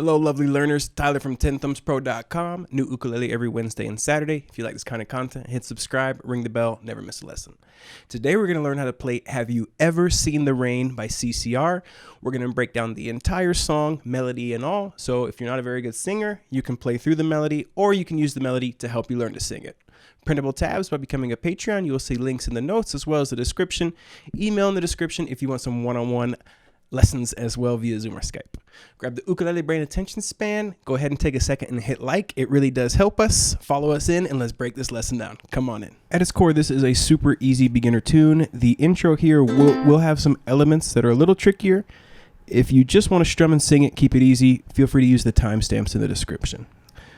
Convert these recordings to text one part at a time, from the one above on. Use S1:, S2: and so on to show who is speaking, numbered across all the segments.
S1: Hello, lovely learners. Tyler from tenthumbsproductions. New ukulele every Wednesday and Saturday. If you like this kind of content, hit subscribe, ring the bell, never miss a lesson. Today, we're going to learn how to play Have You Ever Seen the Rain by CCR. We're going to break down the entire song, melody and all. So if you're not a very good singer, you can play through the melody or you can use the melody to help you learn to sing it. Printable tabs by becoming a Patreon. You will see links in the notes as well as the description. Email in the description if you want some one-on-one lessons as well via Zoom or Skype. Grab the ukulele brain attention span. Go ahead and take a second and hit like. It really does help us. Follow us in and let's break this lesson down. Come on in. At its core, this is a super easy beginner tune. The intro here will have some elements that are a little trickier. If you just want to strum and sing it, keep it easy. Feel free to use the timestamps in the description.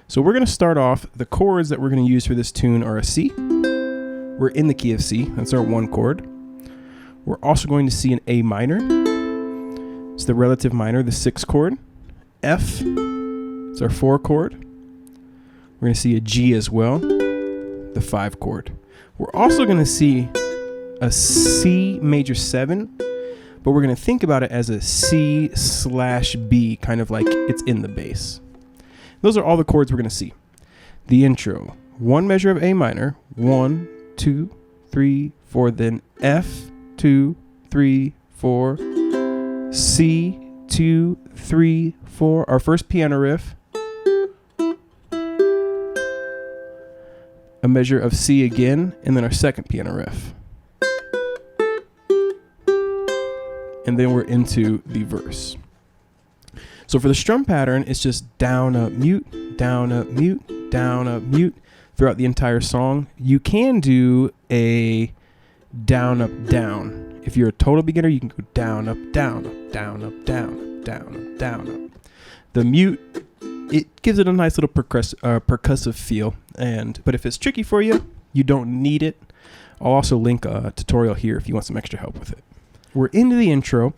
S1: So we're going to start off. The chords that we're going to use for this tune are a C. We're in the key of C. That's our one chord. We're also going to see an A minor. It's the relative minor, the 6th chord. F, it's our 4 chord. We're going to see a G as well, the 5 chord. We're also going to see a C major 7, but we're going to think about it as a C/B, kind of like it's in the bass. Those are all the chords we're going to see. The intro, 1 measure of A minor, 1, 2, 3, 4, then F, 2, 3, 4, C, 2, 3, 4, our first piano riff, a measure of C again, and then our second piano riff. And then we're into the verse. So for the strum pattern, it's just down, up, mute, down, up, mute, down, up, mute throughout the entire song. You can do a down, up, down. If you're a total beginner, you can go down, up, down, up, down, up, down, up, down, up, down, up. The mute, it gives it a nice little percussive feel. But if it's tricky for you, you don't need it. I'll also link a tutorial here if you want some extra help with it. We're into the intro,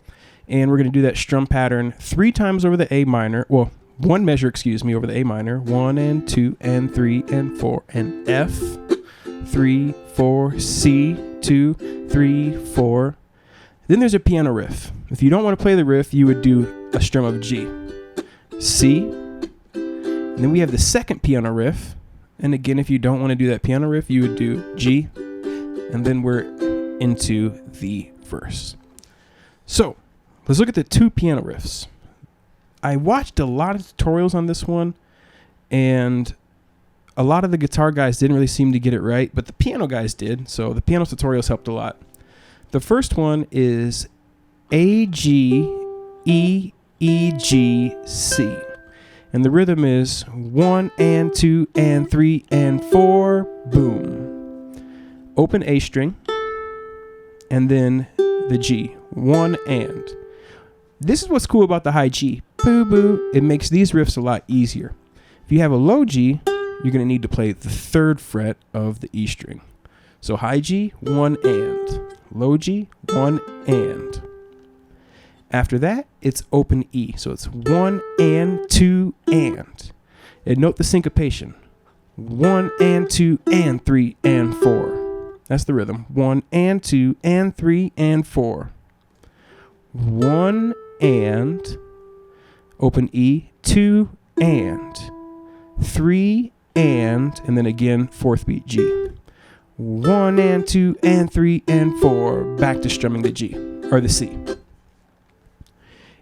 S1: and we're going to do that strum pattern 3 times over the A minor. Well, 1 measure, over the A minor. 1 and 2 and 3 and 4 and F, 3, 4, C, 2, 3, 4. Then there's a piano riff. If you don't want to play the riff, you would do a strum of G, C, and then we have the second piano riff. And again, if you don't want to do that piano riff, you would do G, and then we're into the verse. So let's look at the 2 piano riffs. I watched a lot of tutorials on this one, and a lot of the guitar guys didn't really seem to get it right, but the piano guys did, so the piano tutorials helped a lot. The first one is A, G, E, E, G, C. And the rhythm is 1 and 2 and 3 and 4, boom. Open A string, and then the G, 1 and. This is what's cool about the high G. Boo boo. It makes these riffs a lot easier. If you have a low G, you're going to need to play the 3rd fret of the E string. So high G, 1 and. Low G, 1 and. After that, it's open E. So it's 1 and 2 and. And note the syncopation. 1 and 2 and 3 and 4. That's the rhythm. 1 and 2 and 3 and 4. 1 and. Open E, 2 and. 3 and then again, 4th beat G. 1 and 2 and 3 and 4. Back to strumming the G, or the C.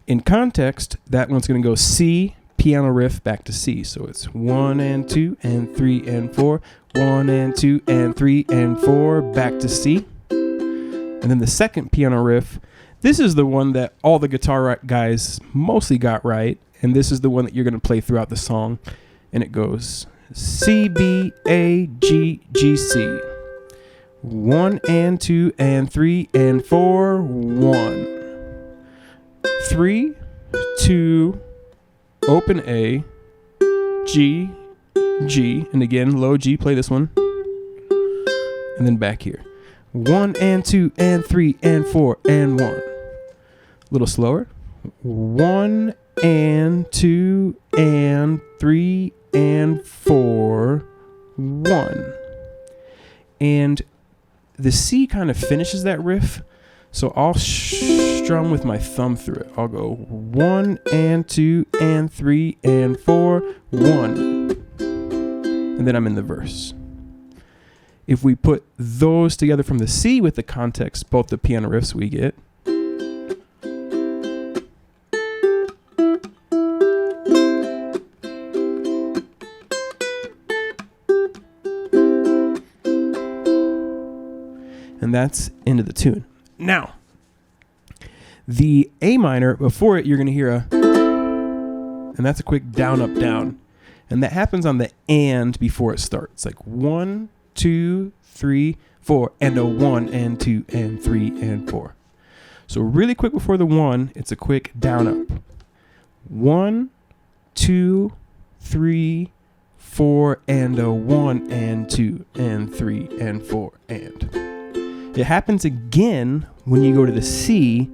S1: In context, that one's going to go C, piano riff, back to C. So it's 1 and 2 and 3 and 4. 1 and 2 and 3 and 4. Back to C. And then the second piano riff. This is the one that all the guitar guys mostly got right. And this is the one that you're going to play throughout the song. And it goes C, B, A, G, G, C. 1 and 2 and 3 and 4. 1. 3, 2, open A, G, G, and again, low G, play this one. And then back here. 1 and 2 and 3 and 4 and 1. A little slower. 1 and 2 and 3 and 4, 1. And the C kind of finishes that riff. So I'll strum with my thumb through it. I'll go 1 and 2 and 3 and 4, 1. And then I'm in the verse. If we put those together from the C with the context, both the piano riffs we get. And that's into the tune. Now, the A minor, before it, you're going to hear a, and that's a quick down, up, down. And that happens on the and before it starts. Like 1, 2, 3, 4, and a 1 and 2 and 3 and 4. So really quick before the 1, it's a quick down, up. 1, 2, 3, 4, and a 1 and 2 and 3 and 4 and. It happens again when you go to the C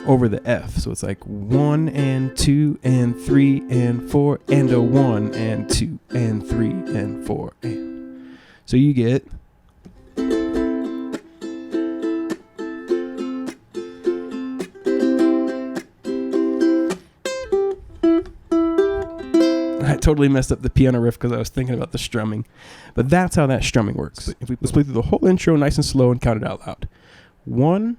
S1: over the F. So it's like 1 and 2 and 3 and 4 and a 1 and 2 and 3 and 4 and. So you get. I totally messed up the piano riff because I was thinking about the strumming. But that's how that strumming works. If we let's play through the whole intro nice and slow and count it out loud. 1,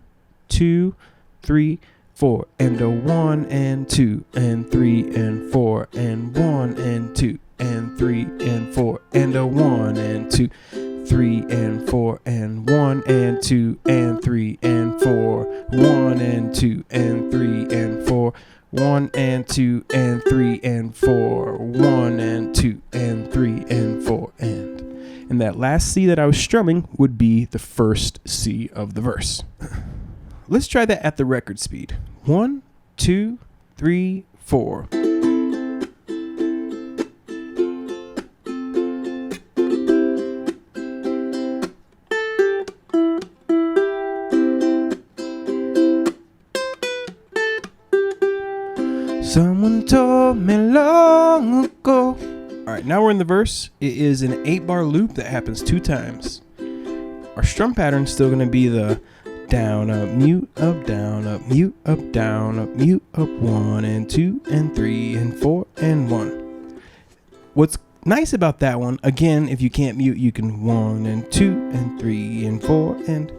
S1: 2, 3, 4, and a 1 and 2 and 3 and 4 and 1 and 2 and 3 and 4 and a 1 and 2, 3 and 4 and 1 and 2 and 3 and 4, 1 and 2 and 3 and 4. 1 and 2 and 3 and 4, 1 and 2 and 3 and 4 and that last C that I was strumming would be the first C of the verse. Let's try that at the record speed. 1, 2, 3, 4. Someone told me long ago. All right, now we're in the verse. It is an 8-bar loop that happens 2 times. Our strum pattern is still going to be the down, up, mute, up, down, up, mute, up, down, up, mute, up, 1 and 2 and 3 and 4 and 1. What's nice about that one, again, if you can't mute, you can 1 and 2 and 3 and 4 and.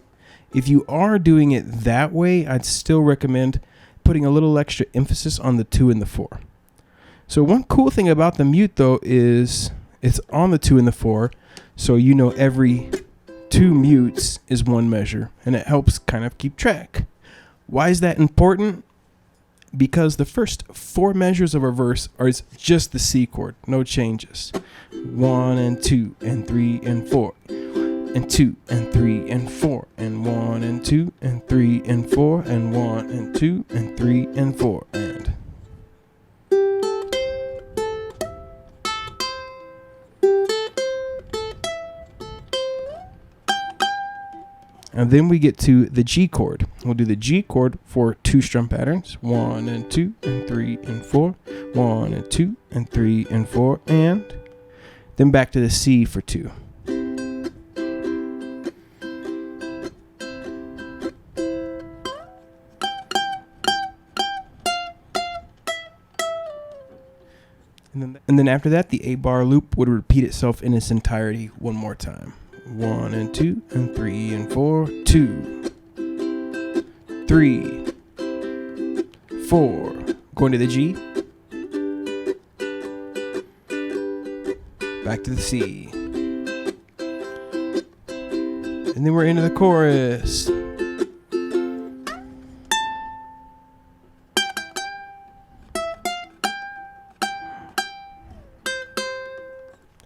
S1: If you are doing it that way, I'd still recommend putting a little extra emphasis on the 2 and the 4. So one cool thing about the mute though is it's on the 2 and the 4, so you know every 2 mutes is 1 measure, and it helps kind of keep track. Why is that important? Because the first 4 measures of a verse are just the C chord, no changes. 1 and 2 and 3 and 4. And 2 and 3 and 4 and 1 and 2 and 3 and 4 and 1 and 2 and 3 and 4 and. And then we get to the G chord. We'll do the G chord for 2 strum patterns. 1 and 2 and 3 and 4. 1 and 2 and 3 and 4 and. Then back to the C for 2. And then after that, the 8-bar loop would repeat itself in its entirety one more time. 1 and 2 and 3 and 4, 2, 3, 4. Going to the G. Back to the C. And then we're into the chorus.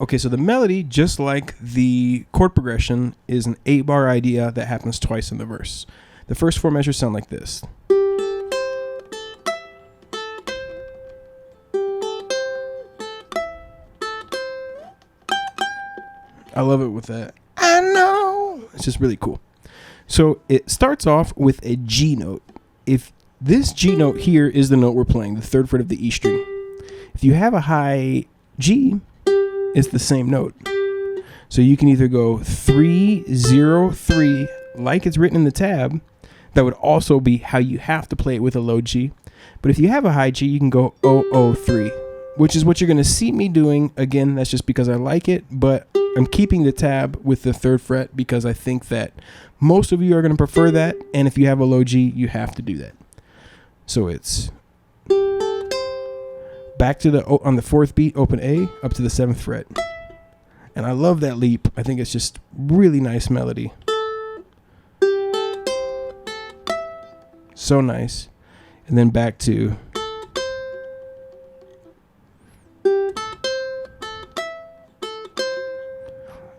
S1: Okay, so the melody, just like the chord progression, is an 8-bar idea that happens twice in the verse. The first 4 measures sound like this. I love it with that. I know. It's just really cool. So it starts off with a G note. If this G note here is the note we're playing, the 3rd fret of the E string. If you have a high G, it's the same note. So you can either go 3, 0, 3, like it's written in the tab. That would also be how you have to play it with a low G. But if you have a high G, you can go 003, which is what you're going to see me doing. Again, that's just because I like it, but I'm keeping the tab with the 3rd fret because I think that most of you are going to prefer that. And if you have a low G, you have to do that. So it's back to on the 4th beat, open A, up to the 7th fret. And I love that leap. I think it's just really nice melody. So nice. And then back to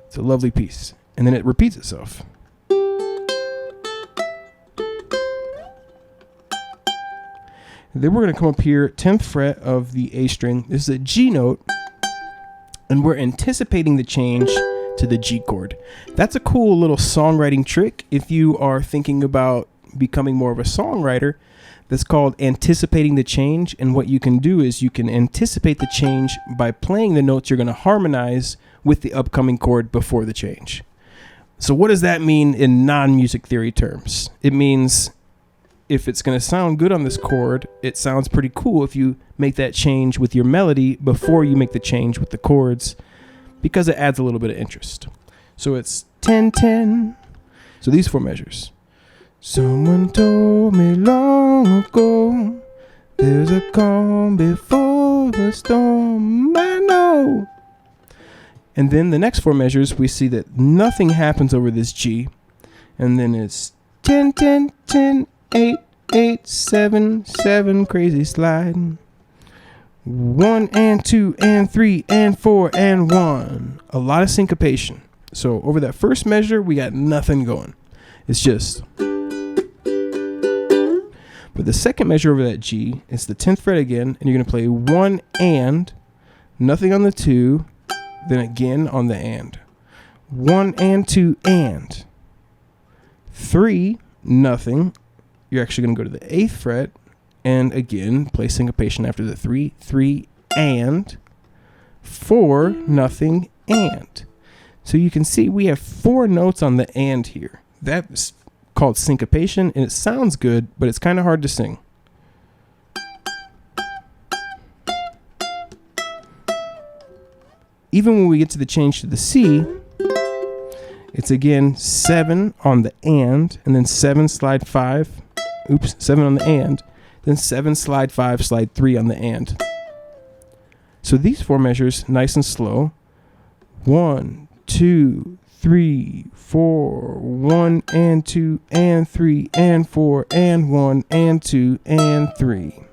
S1: it's a lovely piece. And then it repeats itself. And then we're going to come up here, 10th fret of the A string. This is a G note. And we're anticipating the change to the G chord. That's a cool little songwriting trick if you are thinking about becoming more of a songwriter. That's called anticipating the change. And what you can do is you can anticipate the change by playing the notes you're going to harmonize with the upcoming chord before the change. So what does that mean in non-music theory terms? It means if it's going to sound good on this chord, it sounds pretty cool if you make that change with your melody before you make the change with the chords, because it adds a little bit of interest. So it's 10-10. So these 4 measures. Someone told me long ago, there's a calm before the storm, I know. And then the next 4 measures, we see that nothing happens over this G. And then it's 10-10-10, 8-8-7-7, crazy slide. 1 and 2 and 3 and 4 and 1. A lot of syncopation. So over that first measure, we got nothing going. It's just... But the second measure over that G, it's the 10th fret again, and you're going to play 1 and, nothing on the 2, then again on the and. 1 and 2 and. 3, nothing. You're actually going to go to the 8th fret, and again, play syncopation after the 3. 3 and. 4, nothing, and. So you can see we have 4 notes on the and here. That's called syncopation, and it sounds good, but it's kind of hard to sing. Even when we get to the change to the C, it's again 7 on the and then 7 slide 5. Oops, 7 on the and, then 7 slide 5, slide 3 on the and. So these 4 measures, nice and slow. 1, 2, 3, 4, 1 and 2 and 3 and 4 and 1 and 2 and 3.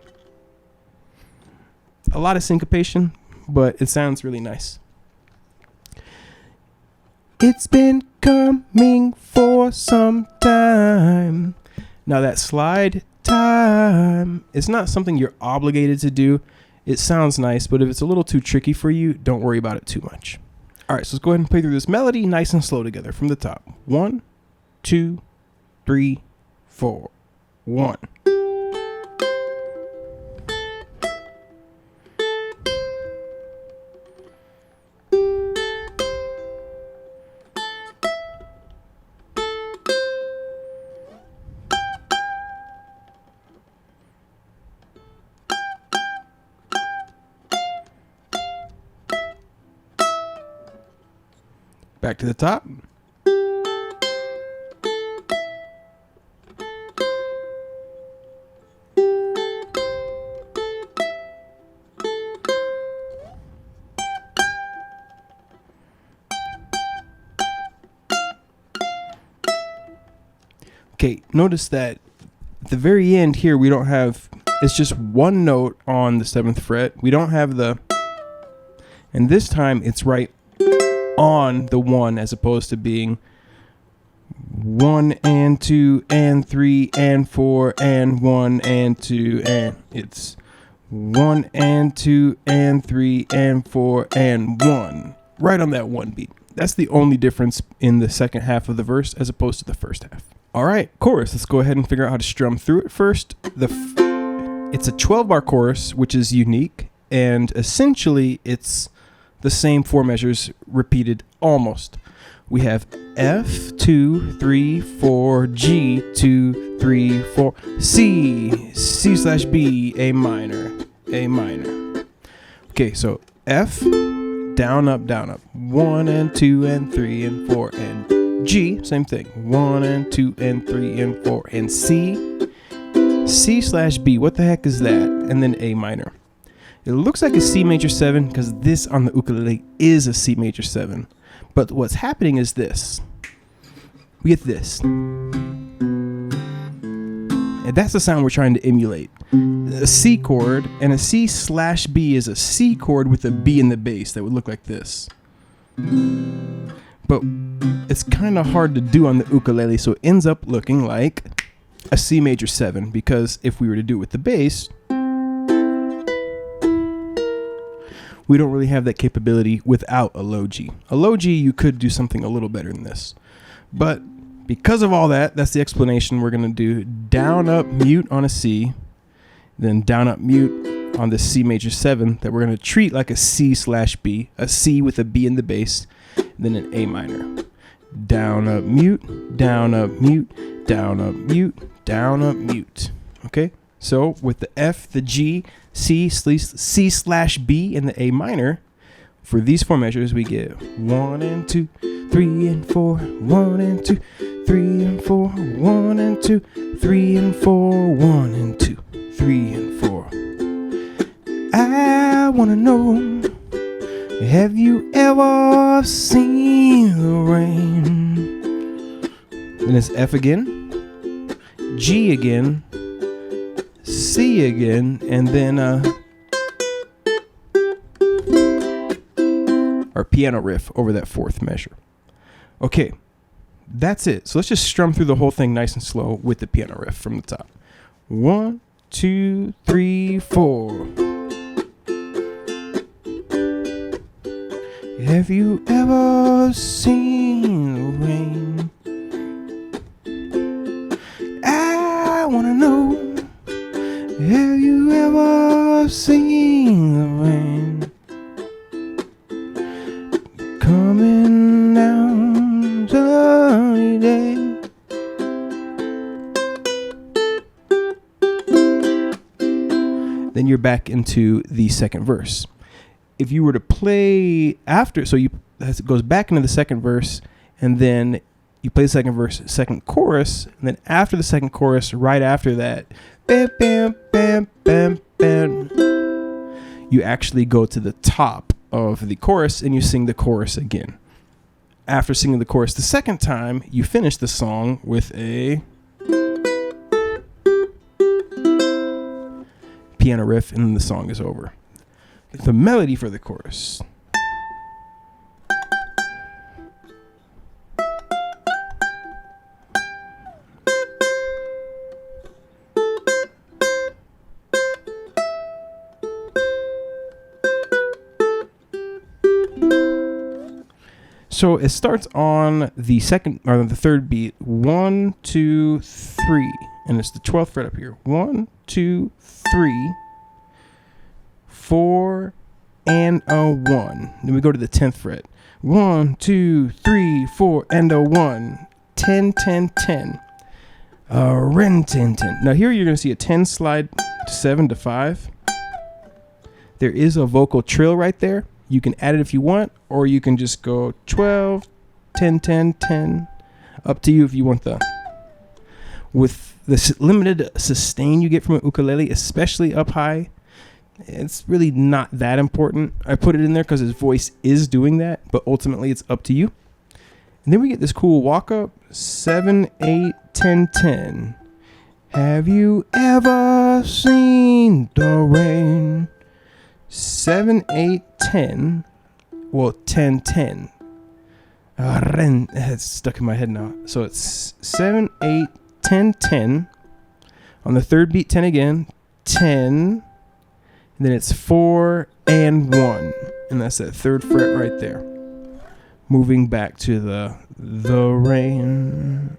S1: A lot of syncopation, but it sounds really nice. It's been coming for some time. Now that slide time, it's not something you're obligated to do. It sounds nice, but if it's a little too tricky for you, don't worry about it too much. All right, so let's go ahead and play through this melody nice and slow together from the top. 1, 2, 3, 4, 1. Back to the top. Okay, notice that at the very end here, we don't have, it's just 1 note on the 7th fret. We don't have the, and this time it's right on the 1 as opposed to being 1 and 2 and 3 and 4 and 1 and 2 and it's 1 and 2 and 3 and 4 and 1 right on that 1 beat. That's the only difference in the second half of the verse as opposed to the first half. All right, chorus. Let's go ahead and figure out how to strum through it first. It's a 12-bar chorus, which is unique, and essentially it's the same 4 measures repeated almost. we have F, 2, 3, 4, G, 2, 3, 4, C, C/B, A minor, A minor. Okay, so F, down, up, 1 and 2 and 3 and 4, and G, same thing, 1 and 2 and 3 and 4, and C, C/B, what the heck is that? And then A minor. It looks like a C major 7 because this on the ukulele is a C major 7. But what's happening is this. We get this. And that's the sound we're trying to emulate. A C chord, and a C/B is a C chord with a B in the bass that would look like this. But it's kind of hard to do on the ukulele, so it ends up looking like a C major 7, because if we were to do it with the bass, we don't really have that capability without a low G. A low G, you could do something a little better than this. But because of all that, that's the explanation. We're going to do down, up, mute on a C, then down, up, mute on the C major 7 that we're going to treat like a C/B, a C with a B in the bass, then an A minor. Down, up, mute, down, up, mute, down, up, mute, down, up, mute. Okay? So with the F, the G, C/B, and the A minor, for these 4 measures, we get 1 and 2, 3 and 4, 1 and 2, 3 and 4, 1 and 2, 3 and 4, 1 and 2, 3 and 4. I wanna know, have you ever seen the rain? Then it's F again, G again, C again, and then our piano riff over that 4th measure. Okay, that's it. So let's just strum through the whole thing nice and slow with the piano riff from the top. 1, 2, 3, 4. Have you ever seen the rain? I wanna know, have you ever seen the rain coming down sunny day? Then you're back into the second verse. If you were to play after, so it goes back into the second verse, and then you play the second verse, second chorus, and then after the second chorus, right after that, bam, bam, bam, bam, bam, you actually go to the top of the chorus and you sing the chorus again. After singing the chorus the second time, you finish the song with a piano riff, and then the song is over. The melody for the chorus. So it starts on the second or the third beat, 1, 2, 3, and it's the 12th fret up here. 1, 2, 3, 4, and a 1. Then we go to the 10th fret. 1, 2, 3, 4, and a 1. 10, 10, 10. Ren, 10, 10. Now here you're going to see a 10 slide to 7 to 5. There is a vocal trill right there. You can add it if you want, or you can just go 12, 10, 10, 10. Up to you if you want the. With the limited sustain you get from an ukulele, especially up high, it's really not that important. I put it in there because his voice is doing that, but ultimately it's up to you. And then we get this cool walk up, 7, 8, 10, 10. Have you ever seen the rain? 7, 8, 10. Well, 10, 10. Ren. It's stuck in my head now. So it's 7, 8, 10, 10. On the third beat, 10 again. 10. And then it's 4 and 1. And that's that third fret right there. Moving back to the rain.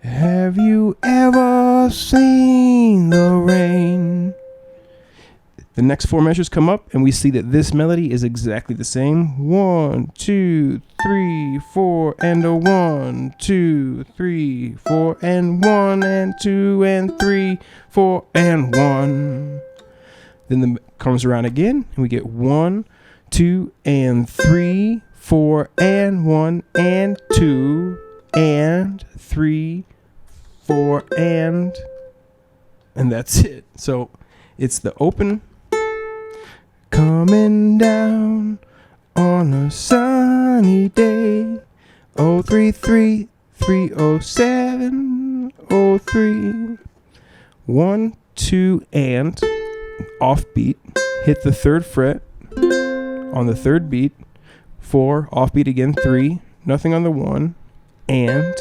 S1: Have you ever seen the rain? The next 4 measures come up, and we see that this melody is exactly the same. 1, 2, 3, 4, and a 1, 2, 3, 4, and 1, and 2, and 3, 4, and 1. Then the comes around again, and we get 1, 2, and 3, 4, and 1, and 2, and 3, 4, and that's it. So it's the open. Coming down on a sunny day. 033 307 03. 1, 2, and offbeat. Hit the 3rd fret on the 3rd beat. 4, offbeat again. 3, nothing on the 1, and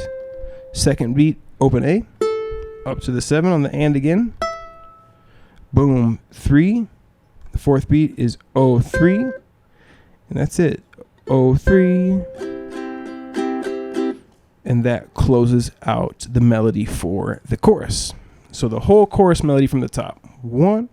S1: 2nd beat, open A, up to the 7 on the and again. Boom, 3. The 4th beat is 03, and that's it. 03, and that closes out the melody for the chorus. So the whole chorus melody from the top. 1,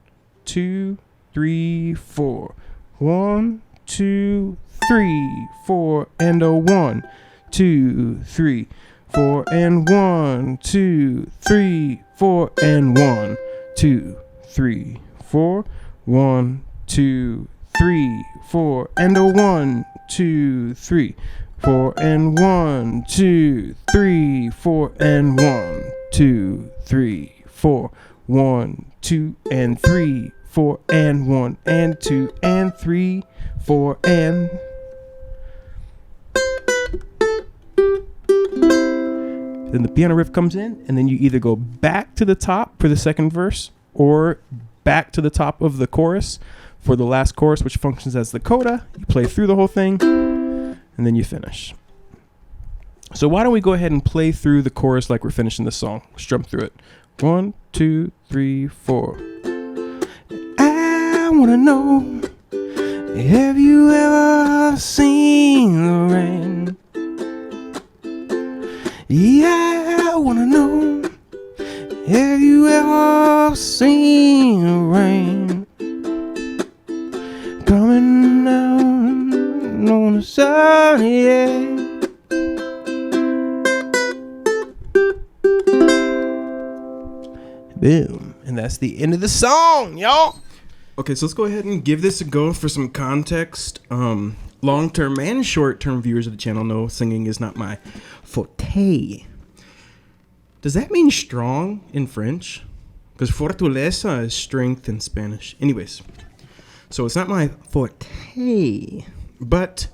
S1: 2, 3, 4. 1, 2, 3, 4, and a 1, 2, 3, 4, and 1, 2, 3, 4, and 1, 2, 3, 4. 1, 2, 3, 4, and a 1, 2, 3, 4, and 1, 2, 3, 4, and 1, 2, 3, 4, 1, 2, and 3, 4, and 1, and 2, and 3, 4, and. Then the piano riff comes in, and then you either go back to the top for the 2nd verse or back to the top of the chorus for the last chorus, which functions as the coda. You play through the whole thing, and then you finish. So why don't we go ahead and play through the chorus like we're finishing the song. Strum through it. 1, 2, 3, 4. I wanna know, have you ever seen the rain? Yeah, I wanna know, have you ever seen the rain coming down on a sunny day? Boom. And that's the end of the song, y'all. Okay, so let's go ahead and give this a go for some context. Long-term and short-term viewers of the channel know singing is not my forte. Does that mean strong in French? Because fortaleza is strength in Spanish. Anyways, so it's not my forte, but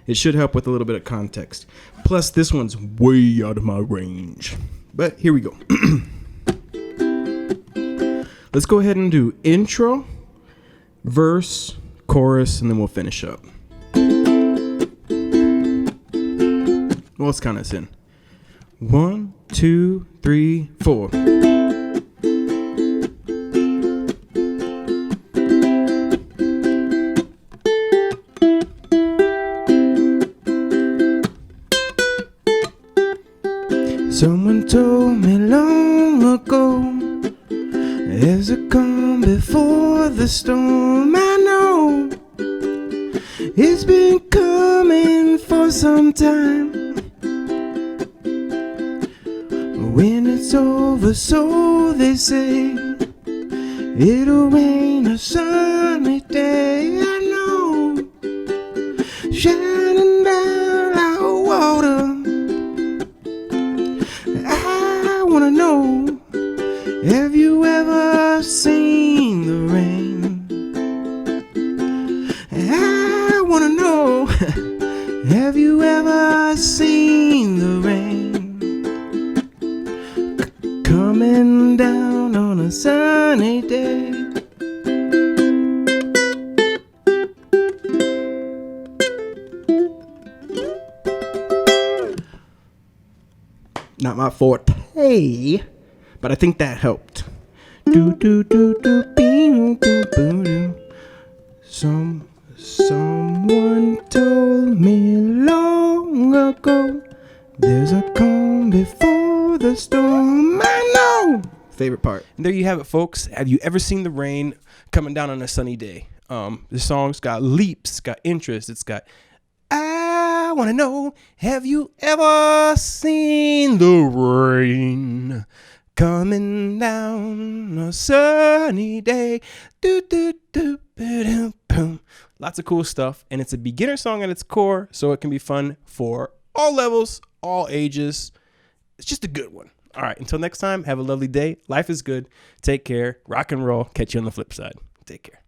S1: it should help with a little bit of context. Plus, this one's way out of my range. But here we go. Let's go ahead and do intro, verse, chorus, and then we'll finish up. Well, let's count us in. 1, 2, 3, 4. Someone told me long ago, there's a calm before the storm. I know it's been coming for some time. When it's over, so they say, it'll rain a sunny day. I know, shining down like water. I wanna know, have you ever seen the rain? I wanna know, have you ever seen the rain coming down on a sunny day? Not my forte, but I think that helped. Do do do do bing do boo do. Someone told me long ago, there's a calm before the storm. I know
S2: Favorite part.
S1: And there you have it, folks. Have you ever seen the rain coming down on a sunny day? The song's got leaps, got interest. It's got, I want to know, have you ever seen the rain coming down a sunny day? Do, do, do, do, boom. Lots of cool stuff. And it's a beginner song at its core, so it can be fun for all levels, all ages. It's just a good one. All right, until next time, have a lovely day. Life is good. Take care. Rock and roll. Catch you on the flip side. Take care.